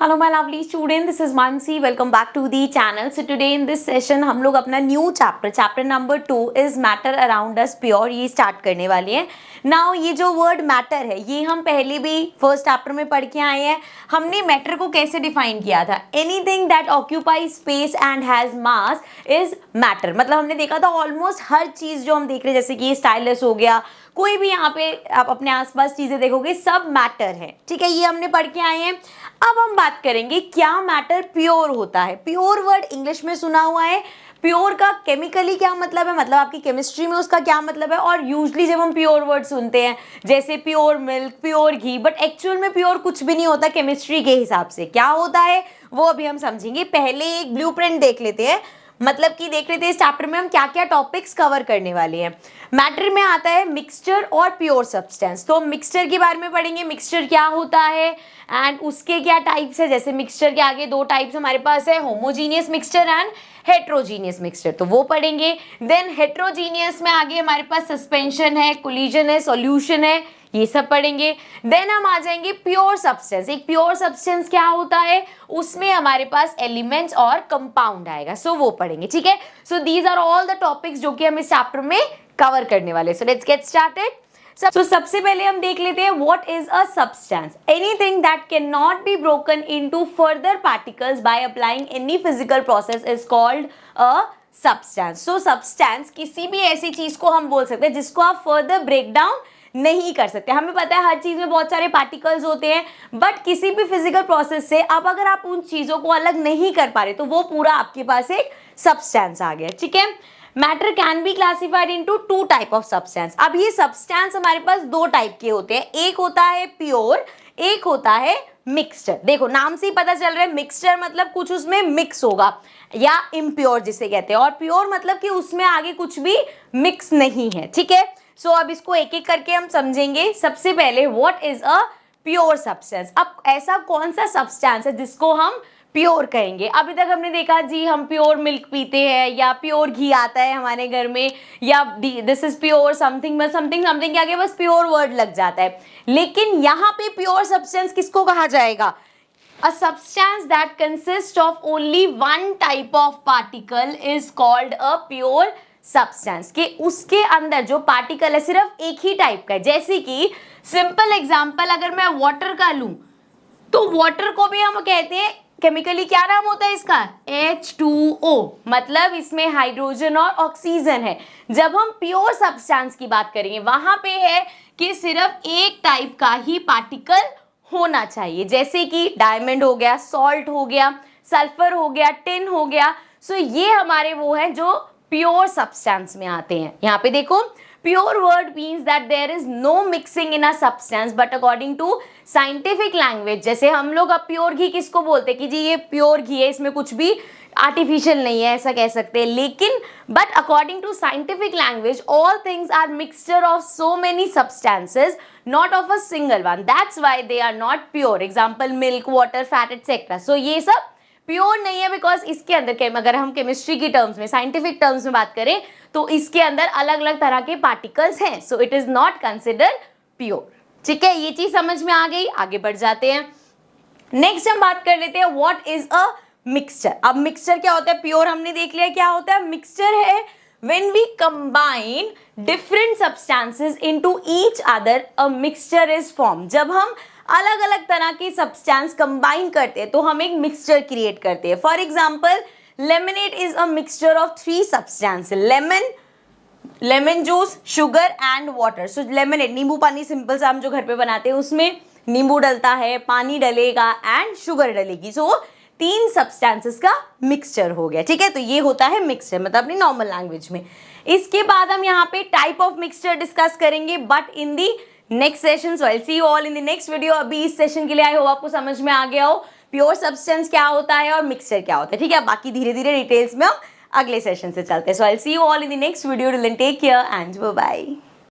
Hello my lovely student, this is Mansi. Welcome back to the channel. So today in this session हम लोग अपना new chapter number 2 is matter around us pure ये start करने वाले हैं। Now ये जो वर्ड मैटर है ये हम पहले भी फर्स्ट चैप्टर में पढ़ के आए हैं। हमने मैटर को कैसे डिफाइन किया था? Anything that occupy space and has mass is matter. मतलब हमने देखा था ऑलमोस्ट हर चीज जो हम देख रहे हैं, जैसे कि स्टाइलस हो गया, कोई भी यहाँ पे आप अपने आसपास चीजें देखोगे सब मैटर है। ठीक है, ये हमने पढ़ के आए हैं। अब हम बात करेंगे क्या मैटर प्योर होता है। प्योर वर्ड इंग्लिश में सुना हुआ है, प्योर का केमिकली क्या मतलब है, मतलब आपकी केमिस्ट्री में उसका क्या मतलब है। और यूजुअली जब हम प्योर वर्ड सुनते हैं जैसे pure milk, pure ghee, but actual में प्योर कुछ भी नहीं होता केमिस्ट्री के हिसाब से। क्या होता है वो अभी हम समझेंगे। पहले एक ब्लूप्रिंट देख लेते हैं, मतलब कि देख लेते हैं इस चैप्टर में हम क्या क्या टॉपिक्स कवर करने वाले हैं। मैटर में आता है मिक्सचर और प्योर सब्सटेंस। तो मिक्सचर के बारे में पढ़ेंगे, मिक्सचर क्या होता है एंड उसके क्या टाइप्स है। जैसे मिक्सचर के आगे दो टाइप्स हमारे पास है, homogeneous mixture and heterogeneous mixture, तो वो पढ़ेंगे। देन हेट्रोजीनियस में आगे हमारे पास सस्पेंशन है, कोलिजन है, सॉल्यूशन है, ये सब पढ़ेंगे। देन हम आ जाएंगे प्योर सब्सटेंस। एक प्योर सब्सटेंस क्या होता है, उसमें हमारे पास एलिमेंट्स और कंपाउंड आएगा, सो वो पढ़ेंगे। ठीक है, so these are all the topics जो कि हम इस चैप्टर में कवर करने वाले। So let's get started. So, सबसे पहले हम देख लेते हैं what is a substance. Anything that cannot be broken into further particles by applying any physical process is called a substance. So substance किसी भी ऐसी चीज को हम बोल सकते हैं जिसको आप further break down नहीं कर सकते। हमें पता है हर चीज में बहुत सारे पार्टिकल्स होते हैं, बट किसी भी फिजिकल प्रोसेस से अब अगर आप उन चीजों को अलग नहीं कर पा रहे तो वो पूरा आपके पास एक सब्सटेंस आ गया। ठीक है, matter can be classified into two type of substance. अब ये सब्सटेंस हमारे पास दो टाइप के होते हैं, एक होता है प्योर, एक होता है मिक्सचर। देखो नाम से ही पता चल रहा है, मिक्सचर मतलब कुछ उसमें मिक्स होगा, या इम्प्योर जिसे कहते हैं, और प्योर मतलब कि उसमें आगे कुछ भी मिक्स नहीं है। ठीक है, सो अब इसको एक एक करके हम समझेंगे। सबसे पहले what is a pure substance. अब ऐसा कौन सा सब्सटेंस है जिसको हम प्योर कहेंगे। अभी तक हमने देखा जी हम प्योर मिल्क पीते हैं, या प्योर घी आता है हमारे घर में, या दिस इज प्योर समथिंग, बस समथिंग समथिंग के आगे बस प्योर वर्ड लग जाता है। लेकिन यहाँ पे प्योर सब्सटेंस किसको कहा जाएगा? A substance that consists of only one type of particle is called a pure substance। कि उसके अंदर जो पार्टिकल है सिर्फ एक ही टाइप का है। जैसे कि सिंपल एग्जांपल अगर मैं वाटर का लूं तो वाटर को भी हम कहते हैं केमिकली क्या नाम होता है इसका? H2O, मतलब इसमें हाइड्रोजन और ऑक्सीजन है। जब हम प्योर सब्सटेंस की बात करेंगे वहां पे है कि सिर्फ एक टाइप का ही पार्टिकल होना चाहिए, जैसे कि डायमंड हो गया, सॉल्ट हो गया, सल्फर हो गया, टिन हो गया। सो ये हमारे वो हैं जो प्योर सब्सटेंस में आते हैं। यहाँ पे देखो, pure word means that there is no mixing in a substance but according to scientific language. जैसे हम लोग अब प्योर घी किसको बोलते हैं कि जी ये प्योर घी है, इसमें कुछ भी आर्टिफिशियल नहीं है, ऐसा कह सकते हैं। लेकिन but according to scientific language all things are mixture of so many substances, not of a single one, that's why they are not pure. Example milk, water, fat etcetera. So ये सब pure नहीं है because इसके अंदर अगर हम chemistry की terms में, साइंटिफिक टर्म्स में बात करें तो इसके अंदर अलग अलग तरह के पार्टिकल्स हैं, so it is not considered pure. ठीक है, ये चीज समझ में आ गई, आगे बढ़ जाते हैं। नेक्स्ट हम बात कर लेते हैं व्हाट इज अ मिक्सचर। अब मिक्सचर क्या होता है? प्योर हमने देख लिया क्या होता है। मिक्सचर है when we combine different substances into each other a mixture is formed। जब हम अलग अलग तरह की सब्सटेंस कंबाइन करते हैं तो हम एक मिक्सचर क्रिएट करते हैं। For example lemonade is a mixture of three substance, lemon juice, sugar and water. So lemonade नींबू पानी सिंपल सा हम जो घर पे बनाते हैं उसमें नींबू डलता है, पानी डलेगा एंड शुगर डलेगी। सो तीन सब्सटेंसेस का मिक्सचर हो गया। ठीक है, तो ये होता है मिक्सचर, मतलब अपनी नॉर्मल लैंग्वेज में। इसके बाद हम यहाँ पे टाइप ऑफ मिक्सचर डिस्कस करेंगे but in the next session. So I see you all in the next video. अभी इस सेशन के लिए आई होप आपको समझ में आ गया हो प्योर सब्सटेंस क्या होता है और मिक्सचर क्या होता है। ठीक है, बाकी धीरे धीरे डिटेल्स में हम अगले सेशन से चलते हैं। So I see you all in the next video. Till then take care and bye bye.